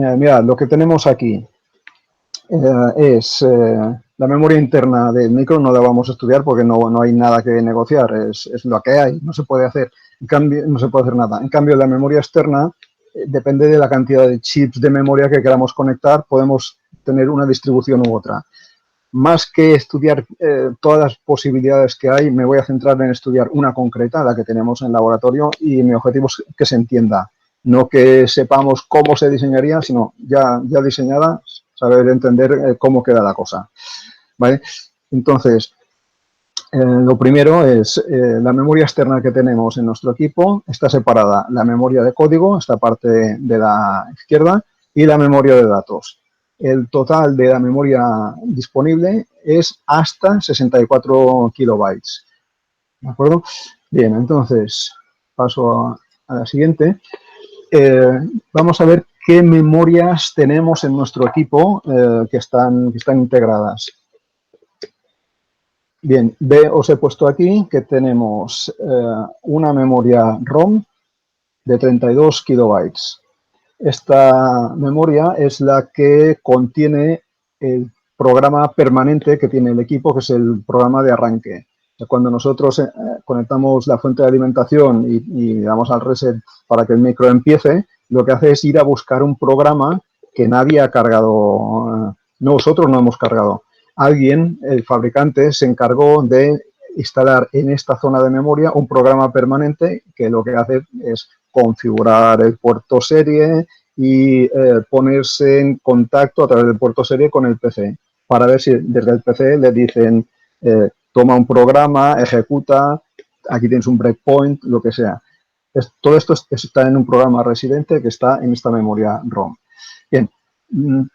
Mira, lo que tenemos aquí es la memoria interna del micro, no la vamos a estudiar porque no hay nada que negociar, es lo que hay, no se puede hacer. En cambio, no se puede hacer nada. En cambio, la memoria externa depende de la cantidad de chips de memoria que queramos conectar, podemos tener una distribución u otra. Más que estudiar todas las posibilidades que hay, me voy a centrar en estudiar una concreta, la que tenemos en el laboratorio, y mi objetivo es que se entienda. No que sepamos cómo se diseñaría, sino ya diseñada, saber entender cómo queda la cosa. ¿Vale? Entonces, lo primero es la memoria externa que tenemos en nuestro equipo. Está separada la memoria de código, esta parte de la izquierda, y la memoria de datos. El total de la memoria disponible es hasta 64 kilobytes. ¿De acuerdo? Bien, entonces paso a la siguiente. Vamos a ver qué memorias tenemos en nuestro equipo que están integradas. Bien, os he puesto aquí que tenemos una memoria ROM de 32 kilobytes. Esta memoria es la que contiene el programa permanente que tiene el equipo, que es el programa de arranque. Cuando nosotros conectamos la fuente de alimentación y damos al reset para que el micro empiece, lo que hace es ir a buscar un programa que nadie ha cargado, nosotros no hemos cargado. Alguien, el fabricante, se encargó de instalar en esta zona de memoria un programa permanente que lo que hace es configurar el puerto serie y ponerse en contacto a través del puerto serie con el PC para ver si desde el PC le dicen toma un programa, ejecuta, aquí tienes un breakpoint, lo que sea. Todo esto está en un programa residente que está en esta memoria ROM. Bien,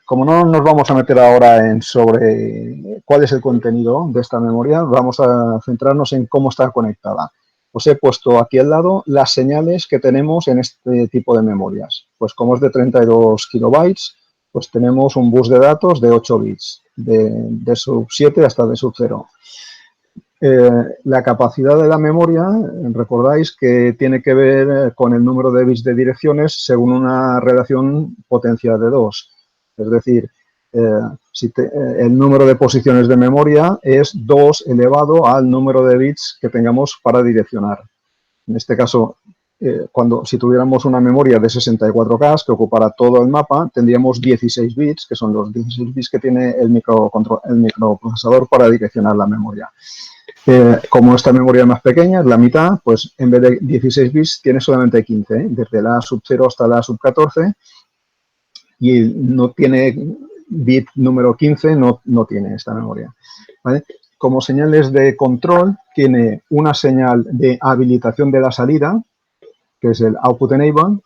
como no nos vamos a meter ahora en sobre cuál es el contenido de esta memoria, vamos a centrarnos en cómo está conectada. Os he puesto aquí al lado las señales que tenemos en este tipo de memorias. Pues como es de 32 kilobytes, pues tenemos un bus de datos de 8 bits, de sub 7 hasta de sub 0. La capacidad de la memoria, recordáis que tiene que ver con el número de bits de direcciones según una relación potencia de 2. Es decir, el número de posiciones de memoria es 2 elevado al número de bits que tengamos para direccionar. En este caso, si tuviéramos una memoria de 64K que ocupara todo el mapa, tendríamos 16 bits, que son los 16 bits que tiene el microprocesador para direccionar la memoria. Como esta memoria es más pequeña, es la mitad, pues en vez de 16 bits tiene solamente 15, desde la sub 0 hasta la sub 14, y no tiene bit número 15, no tiene esta memoria. ¿Vale? Como señales de control, tiene una señal de habilitación de la salida, que es el output enable,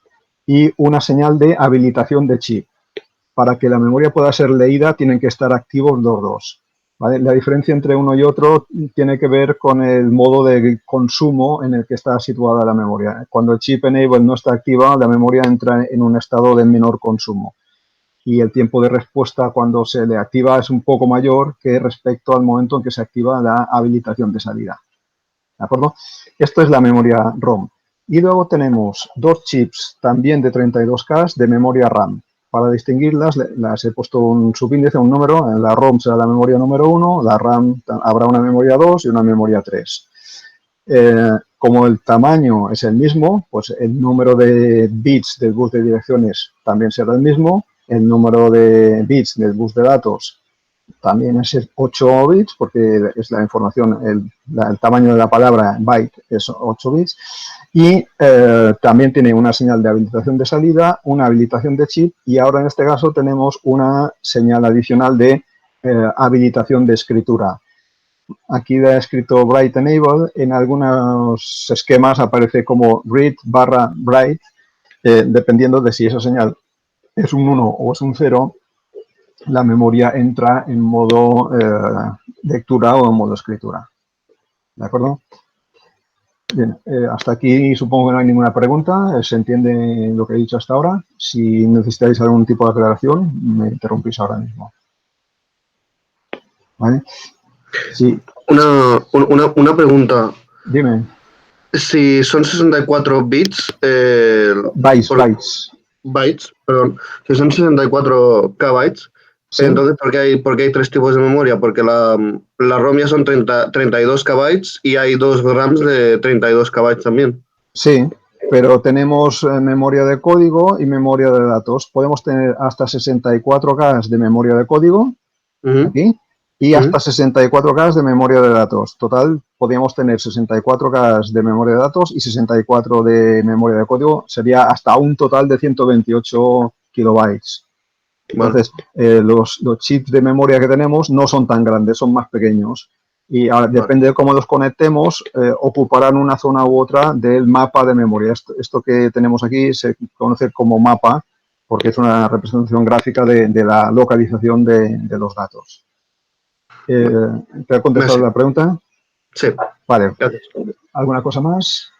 y una señal de habilitación de chip. Para que la memoria pueda ser leída, tienen que estar activos los dos. ¿Vale? La diferencia entre uno y otro tiene que ver con el modo de consumo en el que está situada la memoria. Cuando el chip enable no está activa, la memoria entra en un estado de menor consumo. Y el tiempo de respuesta cuando se le activa es un poco mayor que respecto al momento en que se activa la habilitación de salida. ¿De acuerdo? Esto es la memoria ROM. Y luego tenemos dos chips también de 32K de memoria RAM. Para distinguirlas, las he puesto un subíndice, un número. La ROM será la memoria número 1, la RAM habrá una memoria 2 y una memoria 3. Como el tamaño es el mismo, pues el número de bits del bus de direcciones también será el mismo. El número de bits del bus de datos también es 8 bits, porque es la información, el tamaño de la palabra byte es 8 bits. Y también tiene una señal de habilitación de salida, una habilitación de chip, y ahora en este caso tenemos una señal adicional de habilitación de escritura. Aquí he escrito Write Enable, en algunos esquemas aparece como read/write, dependiendo de si esa señal es un 1 o es un 0, la memoria entra en modo lectura o en modo escritura. ¿De acuerdo? Bien, hasta aquí supongo que no hay ninguna pregunta. ¿Se entiende lo que he dicho hasta ahora? Si necesitáis algún tipo de aclaración, me interrumpís ahora mismo. ¿Vale? Sí. Una pregunta. Dime. Si son 64 bits... Bytes. bytes, perdón, si son 64 KB, ¿Sí? entonces, por qué hay tres tipos de memoria? Porque la ROM ya son 32 KB y hay dos RAMs de 32 KB también. Sí, pero tenemos memoria de código y memoria de datos. Podemos tener hasta 64 K de memoria de código, Ujú, aquí, y ujú. hasta 64 K de memoria de datos. Total, podríamos tener 64 K de memoria de datos y 64 de memoria de código. Sería hasta un total de 128 kilobytes. Vale, Entonces, los chips de memoria que tenemos no son tan grandes, son más pequeños. Y ahora, vale, depende de cómo los conectemos, ocuparán una zona u otra del mapa de memoria. Esto que tenemos aquí se conoce como mapa, porque es una representación gráfica de la localización de los datos. vale. ¿Te ha contestado Merci. la pregunta? Sí, Vale. gracias. ¿Alguna cosa más?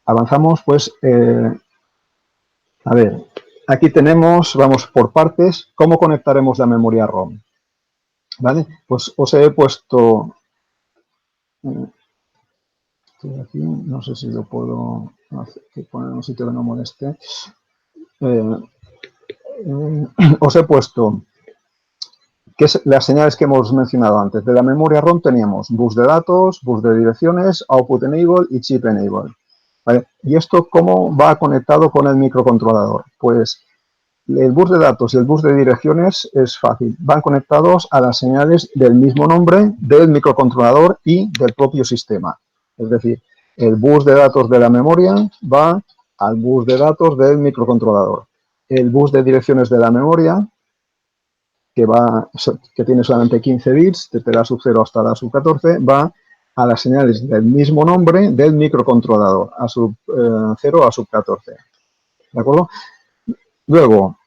Avanzamos, pues, a ver, aquí tenemos, vamos por partes, ¿cómo conectaremos la memoria ROM? ¿Vale? Pues os he puesto, estoy aquí, no sé si lo puedo hacer, poner en un sitio que no moleste. Os he puesto que es las señales que hemos mencionado antes. De la memoria ROM teníamos bus de datos, bus de direcciones, output enable y chip enable. ¿Vale? ¿Y esto cómo va conectado con el microcontrolador? Pues el bus de datos y el bus de direcciones es fácil. Van conectados a las señales del mismo nombre del microcontrolador y del propio sistema. Es decir, el bus de datos de la memoria va al bus de datos del microcontrolador. El bus de direcciones de la memoria, que tiene solamente 15 bits, desde la sub 0 hasta la sub 14, va a las señales del mismo nombre del microcontrolador, a sub 0 a sub 14. ¿De acuerdo? Luego,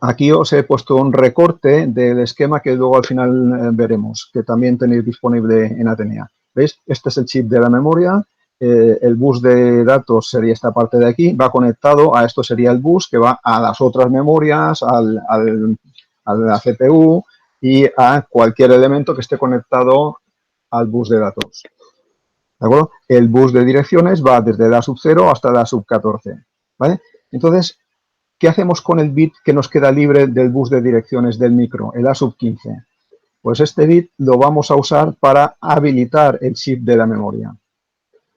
aquí os he puesto un recorte del esquema que luego al final veremos, que también tenéis disponible en Atenea. ¿Veis? Este es el chip de la memoria, el bus de datos sería esta parte de aquí, va conectado a esto sería el bus que va a las otras memorias, a la CPU y a cualquier elemento que esté conectado al bus de datos. ¿De acuerdo? El bus de direcciones va desde la sub 0 hasta la sub 14. ¿Vale? Entonces, ¿qué hacemos con el bit que nos queda libre del bus de direcciones del micro, el A sub 15? Pues este bit lo vamos a usar para habilitar el chip de la memoria.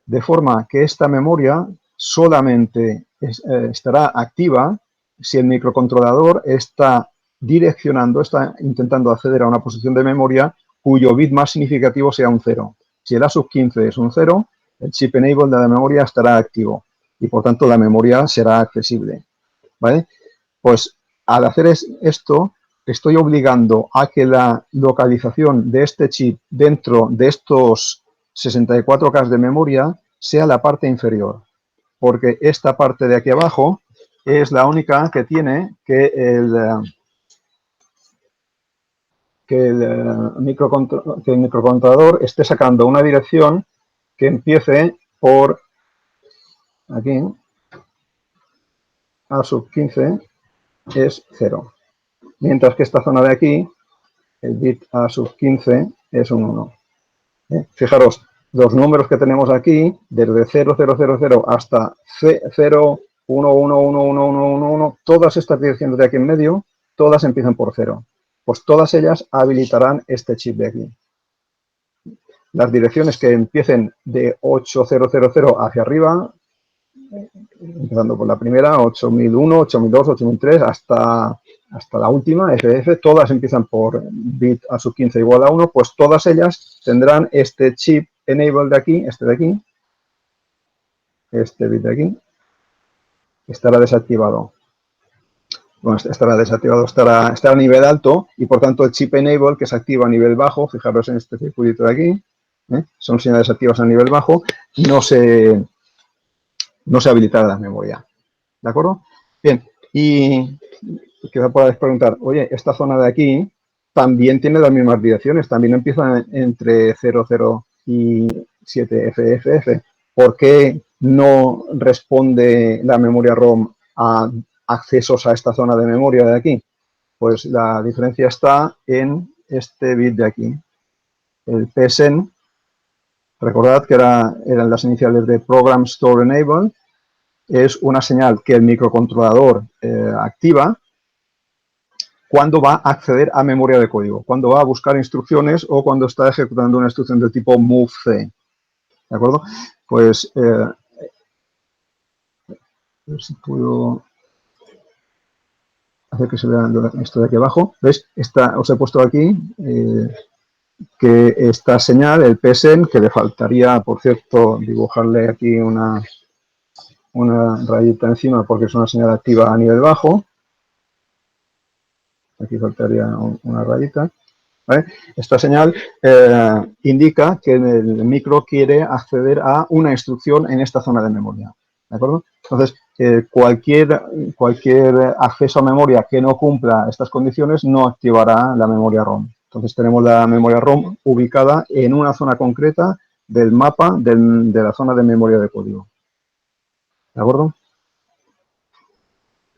De forma que esta memoria solamente estará activa si el microcontrolador está direccionando, está intentando acceder a una posición de memoria cuyo bit más significativo sea un 0. Si el A sub 15 es un 0, el chip enable de la memoria estará activo y por tanto la memoria será accesible. ¿Vale? Pues al hacer esto, estoy obligando a que la localización de este chip dentro de estos 64 K de memoria sea la parte inferior, porque esta parte de aquí abajo es la única que tiene que el microcontrolador esté sacando una dirección que empiece por aquí, A sub 15 es 0. Mientras que esta zona de aquí, el bit A sub 15 es un 1. Fijaros, los números que tenemos aquí, desde 0000 hasta 011111111, todas estas direcciones de aquí en medio, todas empiezan por 0. Pues todas ellas habilitarán este chip de aquí. Las direcciones que empiecen de 8000 hacia arriba, empezando por la primera, 8001, 8002, 8003, hasta la última, FF, todas empiezan por bit a sub 15 igual a 1, pues todas ellas tendrán este chip enable de aquí, este bit de aquí, estará desactivado. Bueno, estará desactivado, estará a nivel alto y por tanto el chip enable que se activa a nivel bajo, fijaros en este circuito de aquí, son señales activas a nivel bajo, no se habilitará la memoria. ¿De acuerdo? Bien, y quizá podáis preguntar, oye, esta zona de aquí también tiene las mismas direcciones, también empieza entre 00 y 7FFF. ¿Por qué no responde la memoria ROM a accesos a esta zona de memoria de aquí? Pues la diferencia está en este bit de aquí, el PSEN. Recordad que eran las iniciales de Program Store Enable, es una señal que el microcontrolador activa cuando va a acceder a memoria de código, cuando va a buscar instrucciones o cuando está ejecutando una instrucción del tipo move-c. ¿De acuerdo? Pues, a ver si puedo hacer que se vea esto de aquí abajo. ¿Ves? Os he puesto aquí que esta señal, el PSEN, que le faltaría, por cierto, dibujarle aquí una rayita encima porque es una señal activa a nivel bajo. Aquí faltaría una rayita. ¿Vale? Esta señal indica que el micro quiere acceder a una instrucción en esta zona de memoria. ¿De acuerdo? Entonces, cualquier acceso a memoria que no cumpla estas condiciones no activará la memoria ROM. Entonces, tenemos la memoria ROM ubicada en una zona concreta del mapa de la zona de memoria de código. ¿De acuerdo?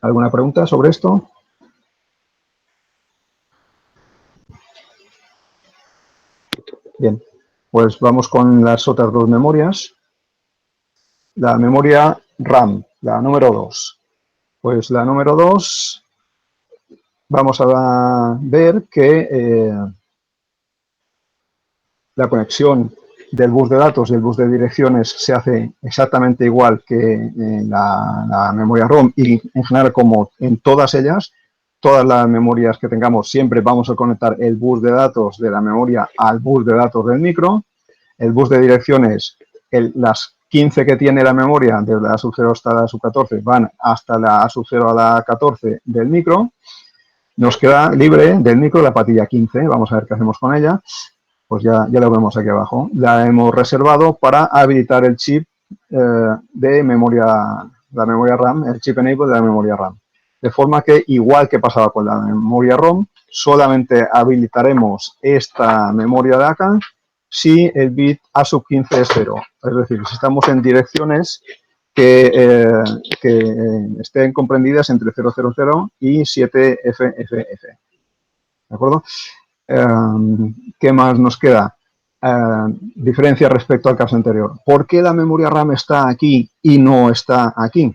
¿Alguna pregunta sobre esto? Bien, pues vamos con las otras dos memorias. La memoria RAM, la número 2. Pues la número 2, vamos a ver que la conexión del bus de datos y el bus de direcciones se hace exactamente igual que la memoria ROM y en general como en todas ellas. Todas las memorias que tengamos siempre vamos a conectar el bus de datos de la memoria al bus de datos del micro. El bus de direcciones, las 15 que tiene la memoria, desde la sub 0 hasta la sub 14, van hasta la sub 0 a la 14 del micro. Nos queda libre del micro la patilla 15. Vamos a ver qué hacemos con ella. Pues ya lo vemos aquí abajo. La hemos reservado para habilitar el chip de memoria, la memoria RAM, el chip enable de la memoria RAM. De forma que, igual que pasaba con la memoria ROM, solamente habilitaremos esta memoria de acá si el bit A sub 15 es 0. Es decir, si estamos en direcciones que estén comprendidas entre 000 y 7FFF. ¿De acuerdo? ¿Qué más nos queda? Diferencia respecto al caso anterior. ¿Por qué la memoria RAM está aquí y no está aquí?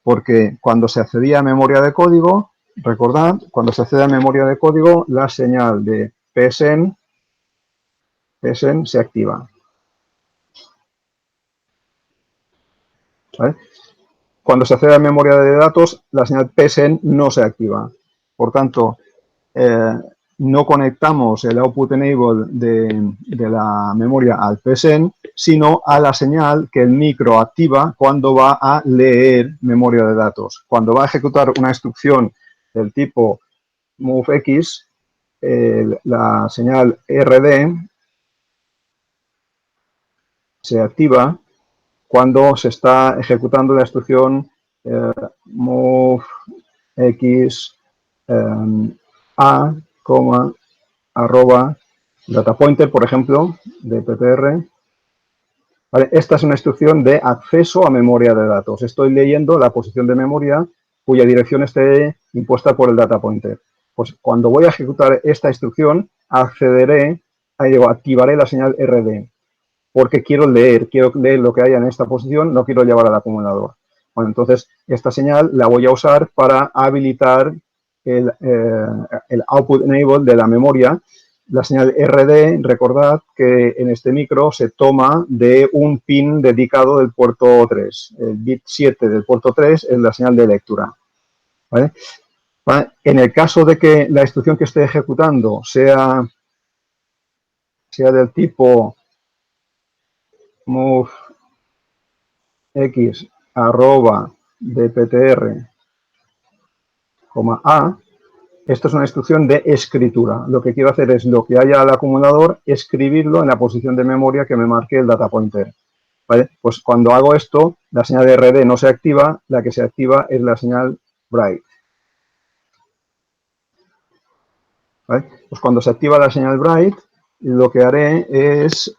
Porque cuando se accedía a memoria de código, recordad, cuando se accede a memoria de código, la señal de PSEN se activa. ¿Vale? Cuando se accede a memoria de datos, la señal PSEN no se activa. Por tanto, no conectamos el output enable de la memoria al PSEN, sino a la señal que el micro activa cuando va a leer memoria de datos. Cuando va a ejecutar una instrucción del tipo MoveX, la señal RD se activa cuando se está ejecutando la instrucción MoveX A, arroba datapointer, por ejemplo, de PPR. Vale, esta es una instrucción de acceso a memoria de datos. Estoy leyendo la posición de memoria cuya dirección esté impuesta por el datapointer. Pues cuando voy a ejecutar esta instrucción, activaré la señal RD, porque quiero leer lo que haya en esta posición, no quiero llevar al acumulador. Bueno, entonces esta señal la voy a usar para habilitar el output enable de la memoria. La señal RD, recordad que en este micro se toma de un pin dedicado del puerto 3. El bit 7 del puerto 3 es la señal de lectura. ¿Vale? En el caso de que la instrucción que esté ejecutando sea del tipo moveX arroba dptr, A, esto es una instrucción de escritura. Lo que quiero hacer es lo que haya al acumulador, escribirlo en la posición de memoria que me marque el data pointer. ¿Vale? Pues cuando hago esto, la señal de RD no se activa, la que se activa es la señal Bright. ¿Vale? Pues cuando se activa la señal Bright, lo que haré es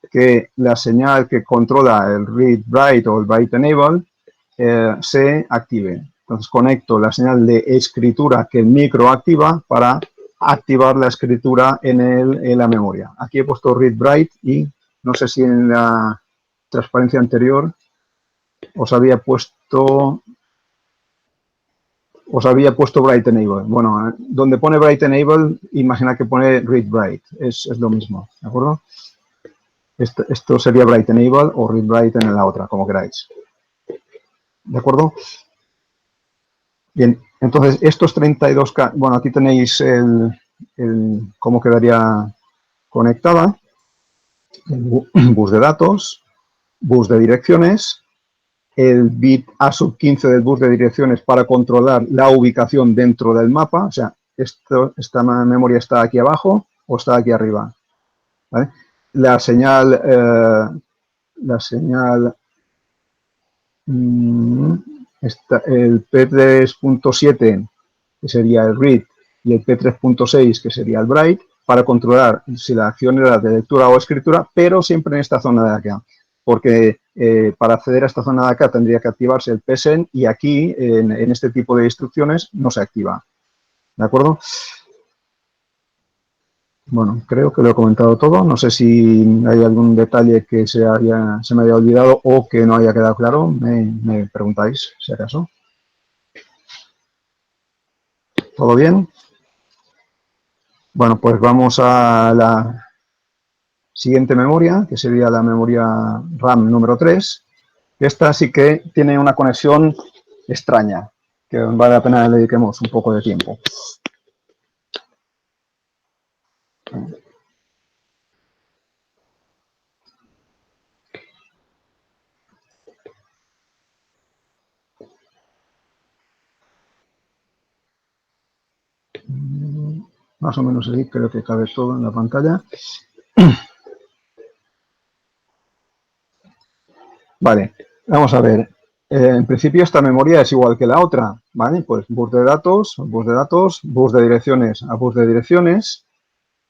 que la señal que controla el Read Bright o el Bright Enable se active. Entonces conecto la señal de escritura que el micro activa para activar la escritura en la memoria. Aquí he puesto Read Bright y no sé si en la transparencia anterior os había puesto Bright Enable. Bueno, donde pone Bright Enable, imagina que pone Read Bright, es lo mismo, ¿de acuerdo? Esto sería Bright Enable o Read Bright en la otra, como queráis. ¿De acuerdo? Bien, entonces estos 32K, bueno, aquí tenéis cómo quedaría conectada, el bus de datos, bus de direcciones, el bit A15 del bus de direcciones para controlar la ubicación dentro del mapa, o sea, esta memoria está aquí abajo o está aquí arriba, ¿vale? La señal, el P3.7, que sería el read, y el P3.6, que sería el write, para controlar si la acción era de lectura o escritura, pero siempre en esta zona de acá, porque para acceder a esta zona de acá tendría que activarse el PSEN y aquí, en este tipo de instrucciones, no se activa. ¿De acuerdo? Bueno, creo que lo he comentado todo. No sé si hay algún detalle que se me haya olvidado o que no haya quedado claro. Me preguntáis, si acaso. ¿Todo bien? Bueno, pues vamos a la siguiente memoria, que sería la memoria RAM número 3. Esta sí que tiene una conexión extraña, que vale la pena que le dediquemos un poco de tiempo. Más o menos así, creo que cabe todo en la pantalla. Vale, vamos a ver. En principio esta memoria es igual que la otra, ¿vale? Pues bus de datos, bus de direcciones a bus de direcciones.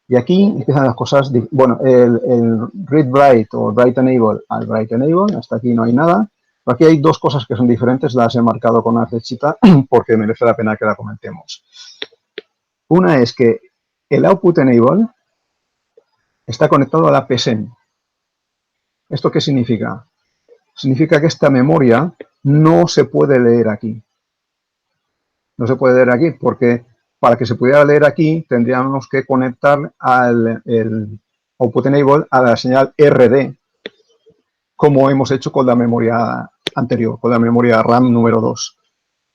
Y aquí empiezan las cosas, bueno, el read write o write enable al write enable, hasta aquí no hay nada. Aquí hay dos cosas que son diferentes, las he marcado con una flechita porque merece la pena que la comentemos. Una es que el output enable está conectado a la PSEN. ¿Esto qué significa? Significa que esta memoria no se puede leer aquí. No se puede leer aquí porque para que se pudiera leer aquí tendríamos que conectar el output enable a la señal RD, como hemos hecho con la memoria anterior, con la memoria RAM número 2.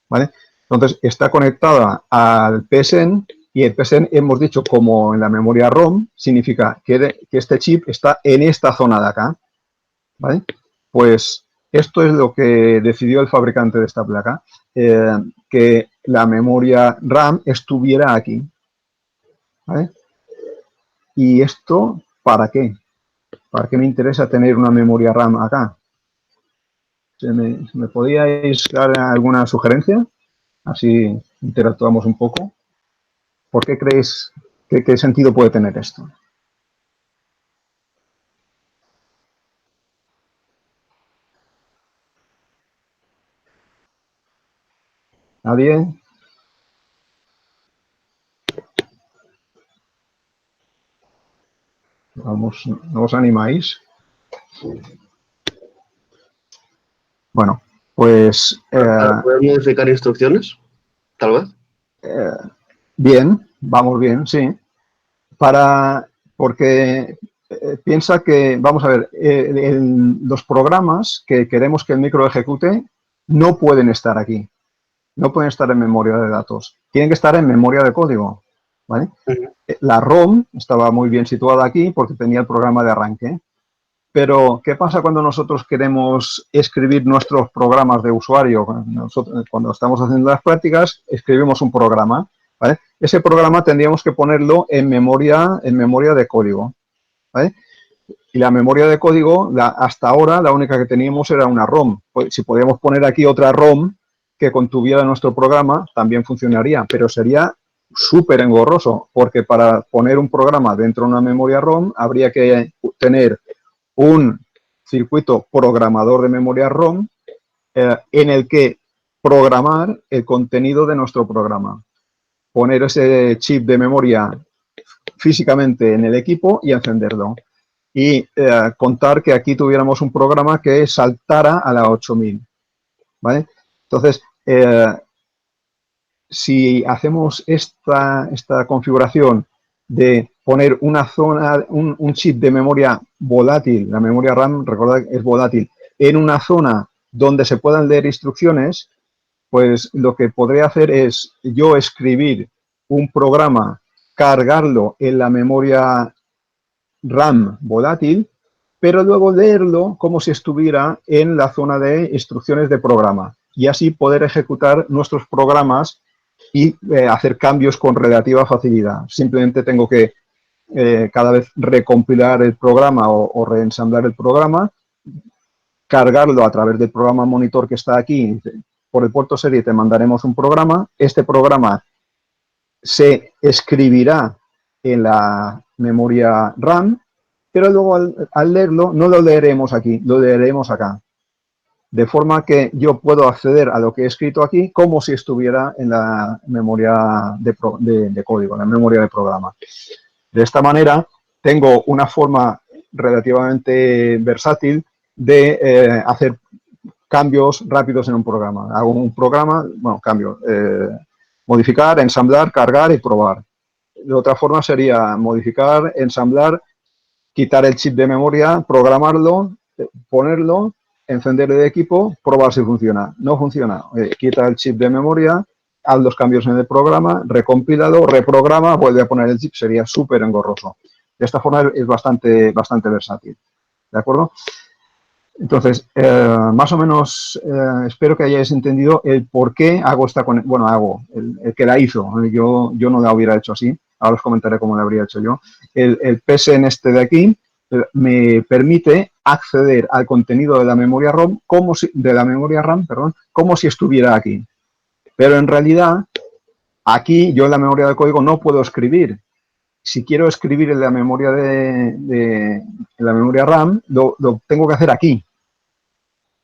¿Vale? Entonces está conectada al PSEN y el PSEN hemos dicho como en la memoria ROM, significa que este chip está en esta zona de acá. ¿Vale? Pues esto es lo que decidió el fabricante de esta placa, que la memoria RAM estuviera aquí. ¿Vale? ¿Y esto para qué? ¿Para qué me interesa tener una memoria RAM acá? ¿Me podíais dar alguna sugerencia? Así interactuamos un poco. ¿Por qué creéis qué sentido puede tener esto? ¿Nadie? Vamos, ¿no os animáis? Bueno, pues... ¿Puedes modificar instrucciones? Tal vez. Bien, vamos bien, sí. Porque piensa que, vamos a ver, los programas que queremos que el micro ejecute no pueden estar aquí. No pueden estar en memoria de datos. Tienen que estar en memoria de código. ¿Vale? La ROM estaba muy bien situada aquí porque tenía el programa de arranque. Pero, ¿qué pasa cuando nosotros queremos escribir nuestros programas de usuario? Cuando estamos haciendo las prácticas, escribimos un programa. ¿Vale? Ese programa tendríamos que ponerlo en memoria de código. ¿Vale? Y la memoria de código, hasta ahora, la única que teníamos era una ROM. Pues, si podíamos poner aquí otra ROM que contuviera nuestro programa, también funcionaría, pero sería súper engorroso, porque para poner un programa dentro de una memoria ROM habría que tener un circuito programador de memoria ROM en el que programar el contenido de nuestro programa. Poner ese chip de memoria físicamente en el equipo y encenderlo. Y contar que aquí tuviéramos un programa que saltara a la 8000. ¿vale? Entonces, si hacemos esta configuración de poner una zona, un chip de memoria volátil, la memoria RAM, recordad que es volátil, en una zona donde se puedan leer instrucciones, pues lo que podría hacer es yo escribir un programa, cargarlo en la memoria RAM volátil, pero luego leerlo como si estuviera en la zona de instrucciones de programa y así poder ejecutar nuestros programas y hacer cambios con relativa facilidad. Simplemente tengo que cada vez recompilar el programa o reensamblar el programa, cargarlo a través del programa monitor que está aquí. Por el puerto serie te mandaremos un programa. Este programa se escribirá en la memoria RAM, pero luego al leerlo no lo leeremos aquí, lo leeremos acá. De forma que yo puedo acceder a lo que he escrito aquí como si estuviera en la memoria de código, en la memoria de programa. De esta manera, tengo una forma relativamente versátil de hacer cambios rápidos en un programa. Hago un programa, bueno, cambio, modificar, ensamblar, cargar y probar. De otra forma sería modificar, ensamblar, quitar el chip de memoria, programarlo, ponerlo, encender el equipo, probar si funciona. No funciona. Quita el chip de memoria, haz los cambios en el programa, recompílalo, reprograma, vuelve a poner el chip. Sería súper engorroso. De esta forma es bastante versátil. ¿De acuerdo? Entonces, más o menos espero que hayáis entendido el por qué hago esta conexión. Bueno, el que la hizo. Yo no la hubiera hecho así. Ahora os comentaré cómo la habría hecho yo. El PSN este de aquí me permite acceder al contenido de la memoria RAM como si estuviera aquí. Pero en realidad, aquí yo en la memoria de código no puedo escribir. Si quiero escribir en la memoria en la memoria RAM, lo tengo que hacer aquí.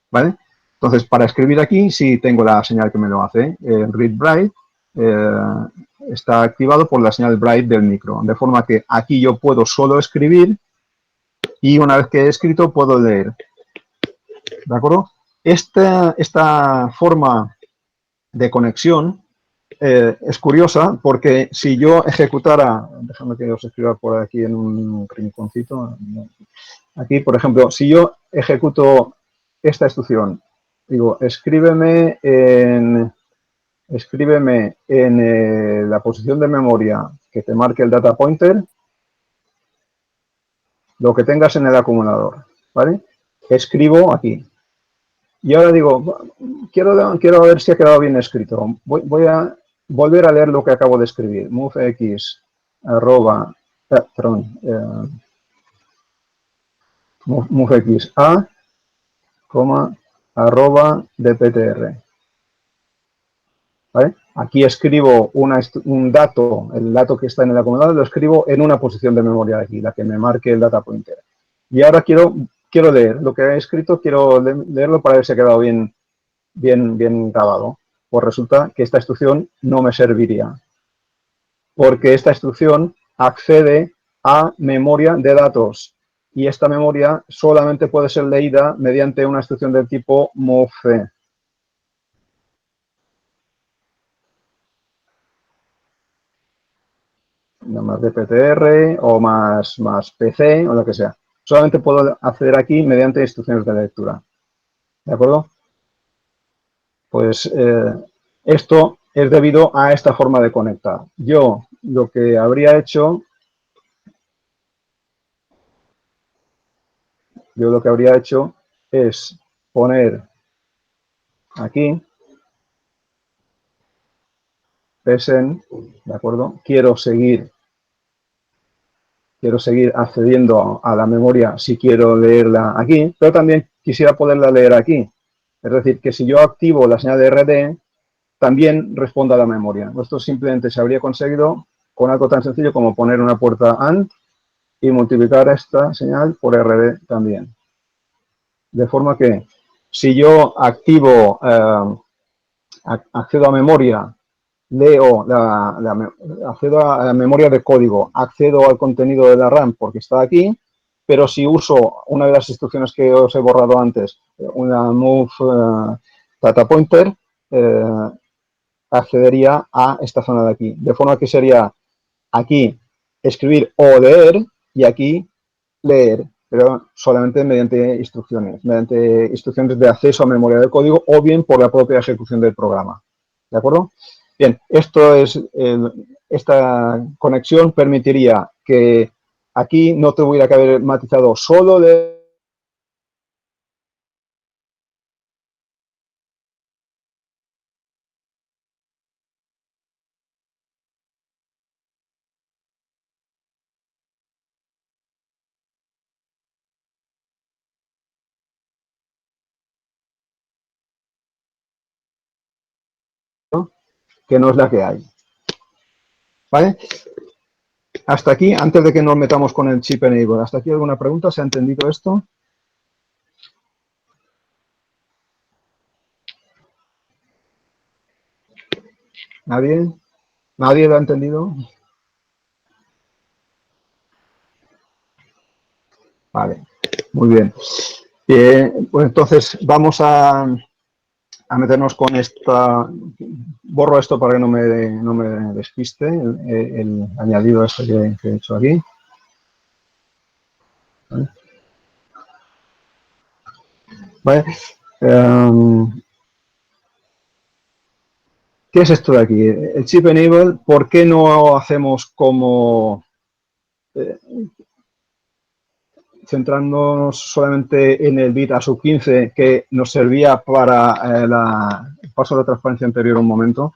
¿Vale? Entonces, para escribir aquí, sí tengo la señal que me lo hace. Read Write está activado por la señal Write del micro. De forma que aquí yo puedo solo escribir y una vez que he escrito puedo leer. ¿De acuerdo? Esta forma de conexión es curiosa porque si yo ejecutara, déjame que os escriba por aquí en un rinconcito, aquí por ejemplo, si yo ejecuto esta instrucción, digo, escríbeme en la posición de memoria que te marque el data pointer, lo que tengas en el acumulador, ¿vale? Escribo aquí. Y ahora digo, quiero ver si ha quedado bien escrito. Voy a volver a leer lo que acabo de escribir. movex movex a, arroba dptr. ¿Vale? Aquí escribo un dato, el dato que está en el acumulador, lo escribo en una posición de memoria de aquí, la que me marque el data pointer. Y ahora quiero leer lo que he escrito, quiero leerlo para ver si ha quedado bien grabado. Pues resulta que esta instrucción no me serviría, porque esta instrucción accede a memoria de datos y esta memoria solamente puede ser leída mediante una instrucción del tipo move. Más dptr o más PC o lo que sea. Solamente puedo acceder aquí mediante instrucciones de lectura. ¿De acuerdo? Pues esto es debido a esta forma de conectar. Yo lo que habría hecho es poner aquí PSN, ¿de acuerdo? Quiero seguir accediendo a la memoria si quiero leerla aquí, pero también quisiera poderla leer aquí. Es decir, que si yo activo la señal de RD, también responda a la memoria. Esto simplemente se habría conseguido con algo tan sencillo como poner una puerta AND y multiplicar esta señal por RD también. De forma que si yo activo, accedo a memoria, leo accedo a la memoria de código, accedo al contenido de la RAM porque está aquí, pero si uso una de las instrucciones que os he borrado antes, una move data pointer accedería a esta zona de aquí. De forma que sería aquí escribir o leer y aquí leer, pero solamente mediante instrucciones de acceso a memoria del código o bien por la propia ejecución del programa. ¿De acuerdo? Bien, esta conexión permitiría que aquí no tuviera que haber matizado solo de que no es la que hay. ¿Vale? Hasta aquí, antes de que nos metamos con el chip enable, ¿hasta aquí alguna pregunta? ¿Se ha entendido esto? ¿Nadie? ¿Nadie lo ha entendido? Vale, muy bien. Pues entonces vamos a meternos con esta. Borro esto para que no me despiste el añadido este que he hecho aquí. Vale. ¿Qué es esto de aquí? El chip enable, ¿por qué no hacemos como centrándonos solamente en el bit a sub 15 que nos servía para el paso de transparencia anterior un momento?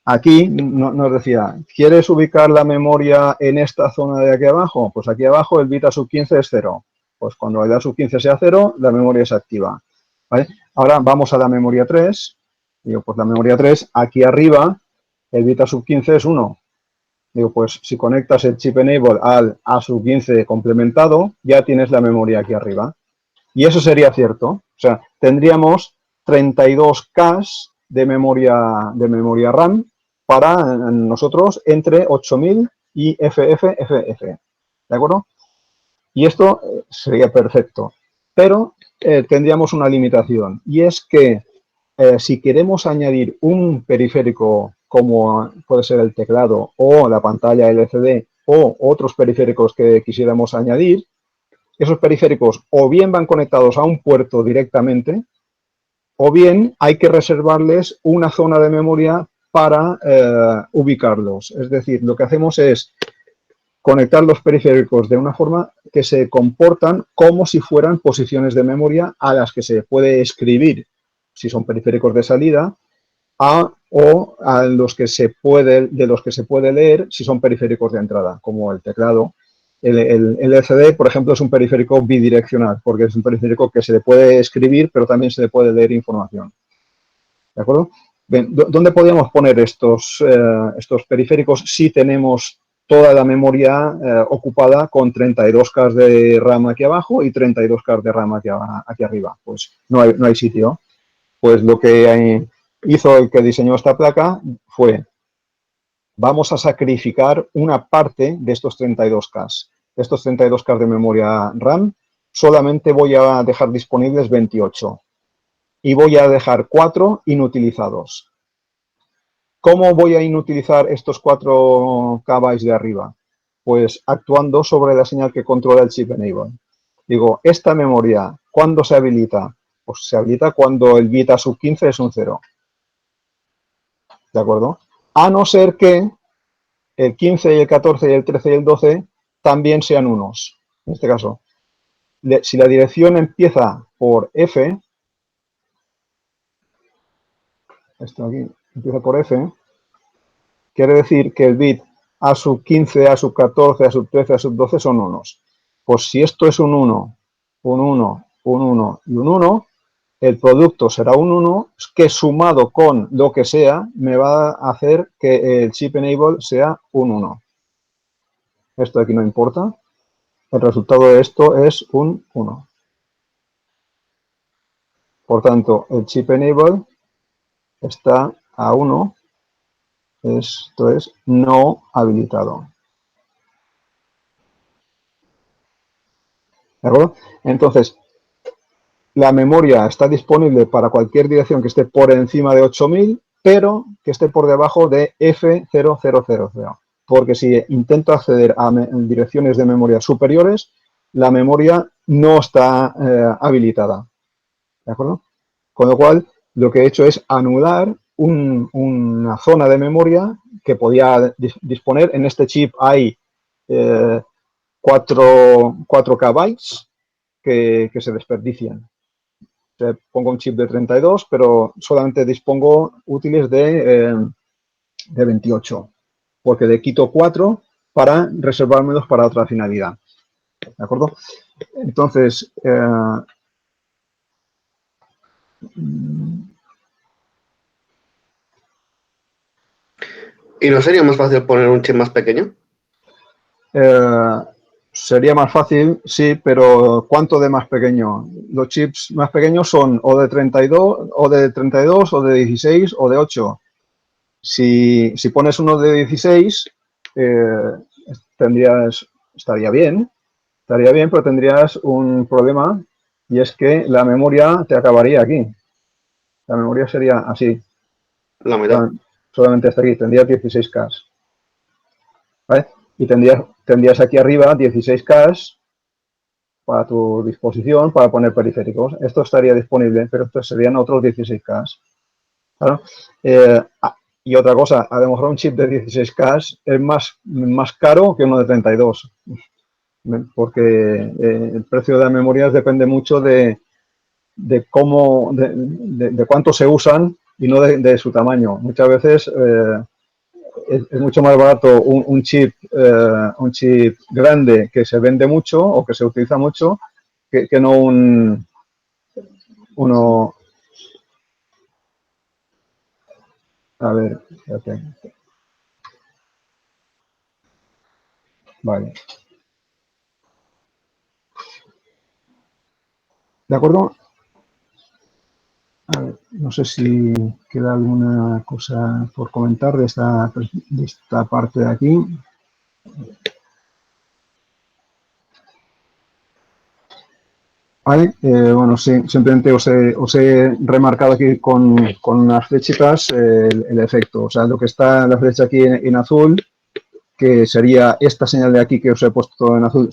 Aquí nos decía, ¿quieres ubicar la memoria en esta zona de aquí abajo? Pues aquí abajo el bit a sub 15 es 0. Pues cuando el a sub 15 sea 0, la memoria es activa. ¿Vale? Ahora vamos a la memoria 3. Digo, pues la memoria 3, aquí arriba, el bit a sub 15 es 1. Digo, pues si conectas el chip enable al a sub 15 complementado, ya tienes la memoria aquí arriba. Y eso sería cierto. O sea, tendríamos 32 K de memoria RAM para nosotros entre 8000 y FFFF. ¿De acuerdo? Y esto sería perfecto. Pero tendríamos una limitación. Y es que si queremos añadir un periférico como puede ser el teclado o la pantalla LCD o otros periféricos que quisiéramos añadir, esos periféricos o bien van conectados a un puerto directamente o bien hay que reservarles una zona de memoria para ubicarlos. Es decir, lo que hacemos es conectar los periféricos de una forma que se comportan como si fueran posiciones de memoria a las que se puede escribir, si son periféricos de salida, o a los que de los que se puede leer si son periféricos de entrada, como el teclado. El LCD, por ejemplo, es un periférico bidireccional, porque es un periférico que se le puede escribir, pero también se le puede leer información. ¿De acuerdo? Bien, ¿dónde podríamos poner estos periféricos si tenemos toda la memoria ocupada con 32K de RAM aquí abajo y 32K de RAM aquí arriba? Pues no hay sitio. Pues lo que hizo el que diseñó esta placa fue, vamos a sacrificar una parte de estos 32K. De estos 32K de memoria RAM, solamente voy a dejar disponibles 28 y voy a dejar 4 inutilizados. ¿Cómo voy a inutilizar estos 4 KB de arriba? Pues actuando sobre la señal que controla el chip enable. Digo, esta memoria, ¿cuándo se habilita? Pues se habilita cuando el bit a sub 15 es un 0. ¿De acuerdo? A no ser que el 15 y el 14 y el 13 y el 12 también sean unos. En este caso, si la dirección empieza por F, esto aquí empieza por F, quiere decir que el bit A sub 15, A sub 14, A sub 13, A sub 12 son unos. Pues si esto es un 1, un 1, un 1 y un 1, el producto será un 1 que sumado con lo que sea me va a hacer que el chip enable sea un 1. Esto de aquí no importa. El resultado de esto es un 1. Por tanto, el chip enable está a 1. Esto es no habilitado. ¿De acuerdo? Entonces, la memoria está disponible para cualquier dirección que esté por encima de 8000, pero que esté por debajo de F0000. Porque si intento acceder a direcciones de memoria superiores, la memoria no está habilitada. ¿De acuerdo? Con lo cual, lo que he hecho es anular una zona de memoria que podía disponer. En este chip hay 4 KB que se desperdician. Pongo un chip de 32, pero solamente dispongo útiles de 28, porque le quito 4 para reservármelos para otra finalidad. ¿De acuerdo? Entonces, ¿Y no sería más fácil poner un chip más pequeño? Sería más fácil, sí, pero ¿cuánto de más pequeño? Los chips más pequeños son o de 32, o de 16 o de 8. Si pones uno de 16, estaría bien, pero tendrías un problema, y es que la memoria te acabaría aquí. La memoria sería así, La mitad. solamente hasta aquí, tendrías 16K. ¿Vale? Y tendrías aquí arriba 16K para tu disposición para poner periféricos. Esto estaría disponible, pero estos serían otros 16K. ¿Claro? Y otra cosa, a lo mejor un chip de 16K es más caro que uno de 32, porque el precio de las memorias depende mucho de cómo, de cuánto se usan y no de su tamaño. Muchas veces es mucho más barato un chip grande que se vende mucho o que se utiliza mucho que no uno. A ver, fíjate. Vale. ¿De acuerdo? A ver, no sé si queda alguna cosa por comentar de esta parte de aquí. Vale, bueno, sí, simplemente os he remarcado aquí con unas flechitas el efecto. O sea, lo que está en la flecha aquí en azul, que sería esta señal de aquí que os he puesto en azul,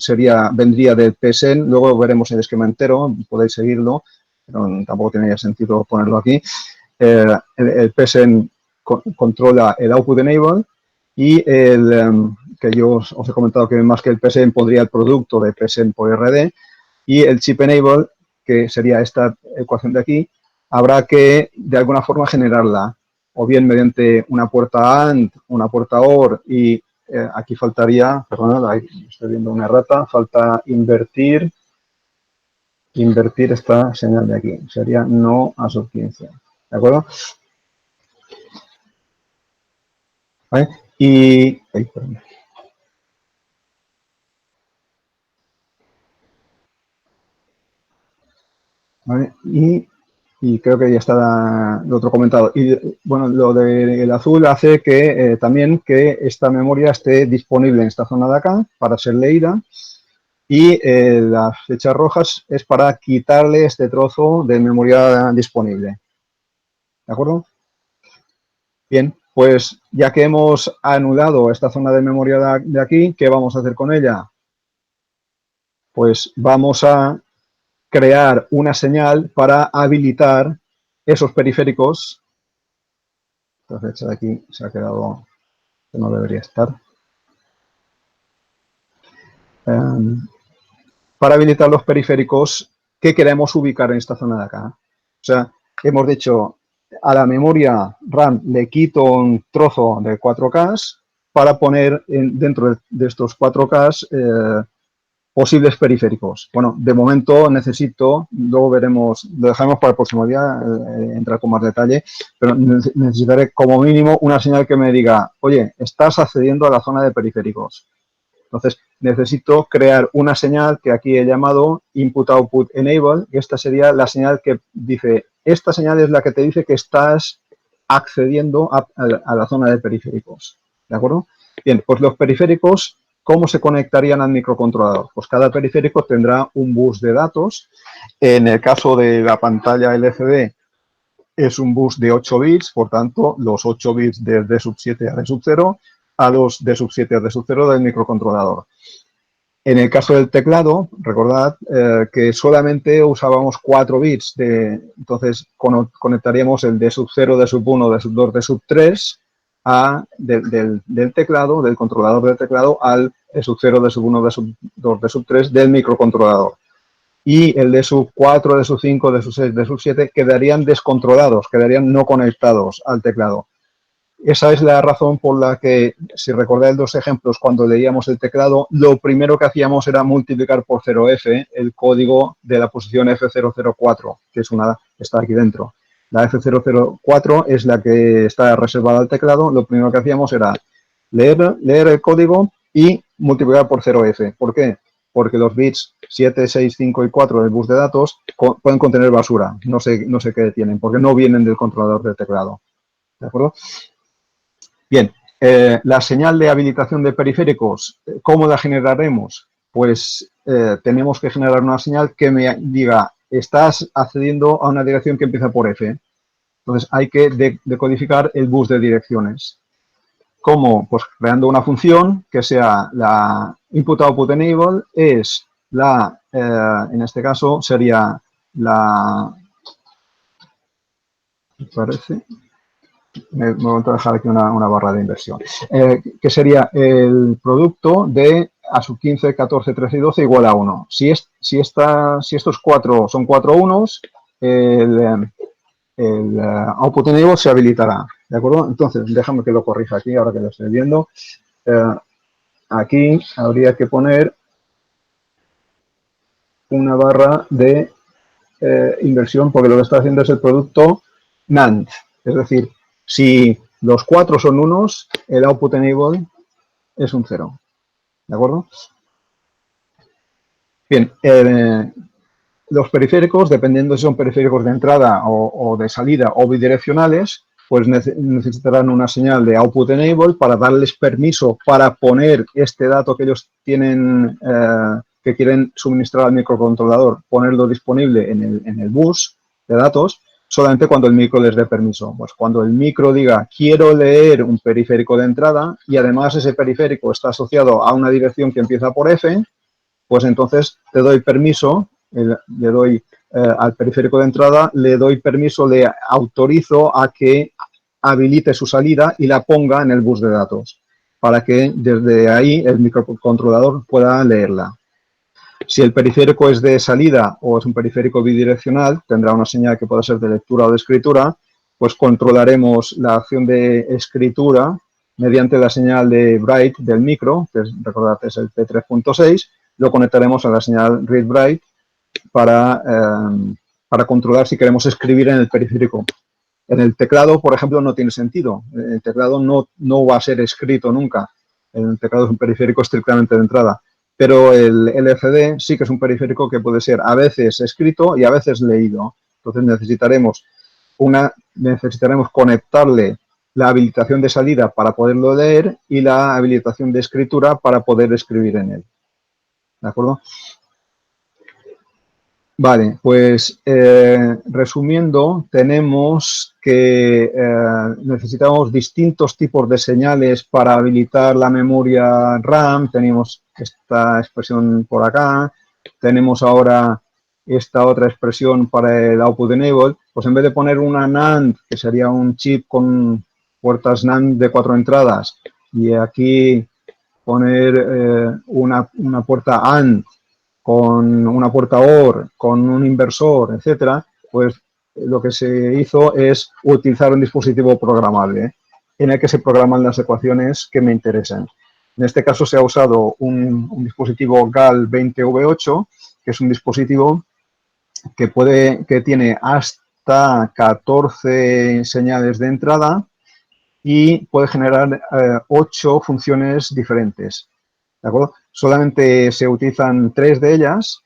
vendría del PSEN. Luego veremos el esquema entero, podéis seguirlo, pero tampoco tenía sentido ponerlo aquí. El PSEN controla el output enable, y que yo os he comentado que más que el PSEN pondría el producto de PSEN por RD, y el chip enable, que sería esta ecuación de aquí, habrá que de alguna forma generarla, o bien mediante una puerta AND, una puerta OR, y aquí faltaría, perdón, ahí estoy viendo una errata, falta invertir esta señal de aquí, sería no a sub 15, ¿de acuerdo? ¿Vale? Y, ¿vale? Y creo que ya está lo otro comentado. Y bueno, lo del azul hace que también que esta memoria esté disponible en esta zona de acá para ser leída, y las flechas rojas es para quitarle este trozo de memoria disponible. ¿De acuerdo? Bien, pues ya que hemos anulado esta zona de memoria de aquí, ¿qué vamos a hacer con ella? Pues vamos a crear una señal para habilitar esos periféricos. Esta flecha de aquí se ha quedado, que no debería estar. Para habilitar los periféricos que queremos ubicar en esta zona de acá. O sea, hemos dicho, a la memoria RAM le quito un trozo de 4K para poner dentro de estos 4K posibles periféricos. Bueno, de momento necesito, luego veremos, lo dejamos para el próximo día, entrar con más detalle, pero necesitaré como mínimo una señal que me diga, oye, estás accediendo a la zona de periféricos. Entonces, necesito crear una señal que aquí he llamado Input Output Enable, y esta sería la señal que dice, esta señal es la que te dice que estás accediendo a la zona de periféricos. ¿De acuerdo? Bien, pues los periféricos, ¿Cómo se conectarían al microcontrolador? Pues cada periférico tendrá un bus de datos. En el caso de la pantalla LCD es un bus de 8 bits, por tanto, los 8 bits de D7 a D0 a los D7 a D0 del microcontrolador. En el caso del teclado, recordad que solamente usábamos 4 bits, entonces conectaríamos el D0, D1, D2, D3 del teclado, del controlador del teclado, al D0, D1, D2, D3 del microcontrolador. Y el D4, D5, D6, D7 quedarían descontrolados, quedarían no conectados al teclado. Esa es la razón por la que, si recordáis los ejemplos, cuando leíamos el teclado, lo primero que hacíamos era multiplicar por 0F el código de la posición F004, que está aquí dentro. La F004 es la que está reservada al teclado. Lo primero que hacíamos era leer el código y multiplicar por 0F. ¿Por qué? Porque los bits 7, 6, 5 y 4 del bus de datos pueden contener basura. No sé qué tienen, porque no vienen del controlador del teclado. ¿De acuerdo? Bien, la señal de habilitación de periféricos, ¿cómo la generaremos? Pues tenemos que generar una señal que me diga, estás accediendo a una dirección que empieza por F. Entonces hay que decodificar el bus de direcciones. ¿Cómo? Pues creando una función que sea la input-output-enable, es en este caso sería parece... Me voy a dejar aquí una barra de inversión, que sería el producto de a sub 15, 14, 13 y 12 igual a 1. Si estos 4 son 4 unos, el output enable se habilitará. ¿De acuerdo? Entonces, déjame que lo corrija aquí, ahora que lo estoy viendo. Aquí habría que poner una barra de inversión, porque lo que está haciendo es el producto NAND. Es decir, si los 4 son unos, el output enable es un 0. ¿De acuerdo? Bien, los periféricos, dependiendo si son periféricos de entrada o de salida o bidireccionales, pues necesitarán una señal de output enable para darles permiso para poner este dato que ellos tienen, que quieren suministrar al microcontrolador, ponerlo disponible en el bus de datos, solamente cuando el micro les dé permiso. Pues cuando el micro diga, quiero leer un periférico de entrada y además ese periférico está asociado a una dirección que empieza por F, pues entonces te doy permiso, le doy al periférico de entrada, le doy permiso, le autorizo a que habilite su salida y la ponga en el bus de datos, para que desde ahí el microcontrolador pueda leerla. Si el periférico es de salida o es un periférico bidireccional, tendrá una señal que pueda ser de lectura o de escritura, pues controlaremos la acción de escritura mediante la señal de write del micro, que recordad es el P3.6, lo conectaremos a la señal read-write para controlar si queremos escribir en el periférico. En el teclado, por ejemplo, no tiene sentido. El teclado no va a ser escrito nunca. El teclado es un periférico estrictamente de entrada. Pero el LCD sí que es un periférico que puede ser a veces escrito y a veces leído. Entonces necesitaremos conectarle la habilitación de salida para poderlo leer y la habilitación de escritura para poder escribir en él. ¿De acuerdo? Vale, pues resumiendo, tenemos que necesitamos distintos tipos de señales para habilitar la memoria RAM. Tenemos esta expresión por acá, tenemos ahora esta otra expresión para el output enable. Pues en vez de poner una NAND, que sería un chip con puertas NAND de 4 entradas, y aquí poner una puerta AND, con una puerta OR, con un inversor, etcétera, pues lo que se hizo es utilizar un dispositivo programable en el que se programan las ecuaciones que me interesan. En este caso se ha usado un dispositivo GAL20V8, que es un dispositivo que tiene hasta 14 señales de entrada y puede generar 8 funciones diferentes. ¿De acuerdo? Solamente se utilizan 3 de ellas.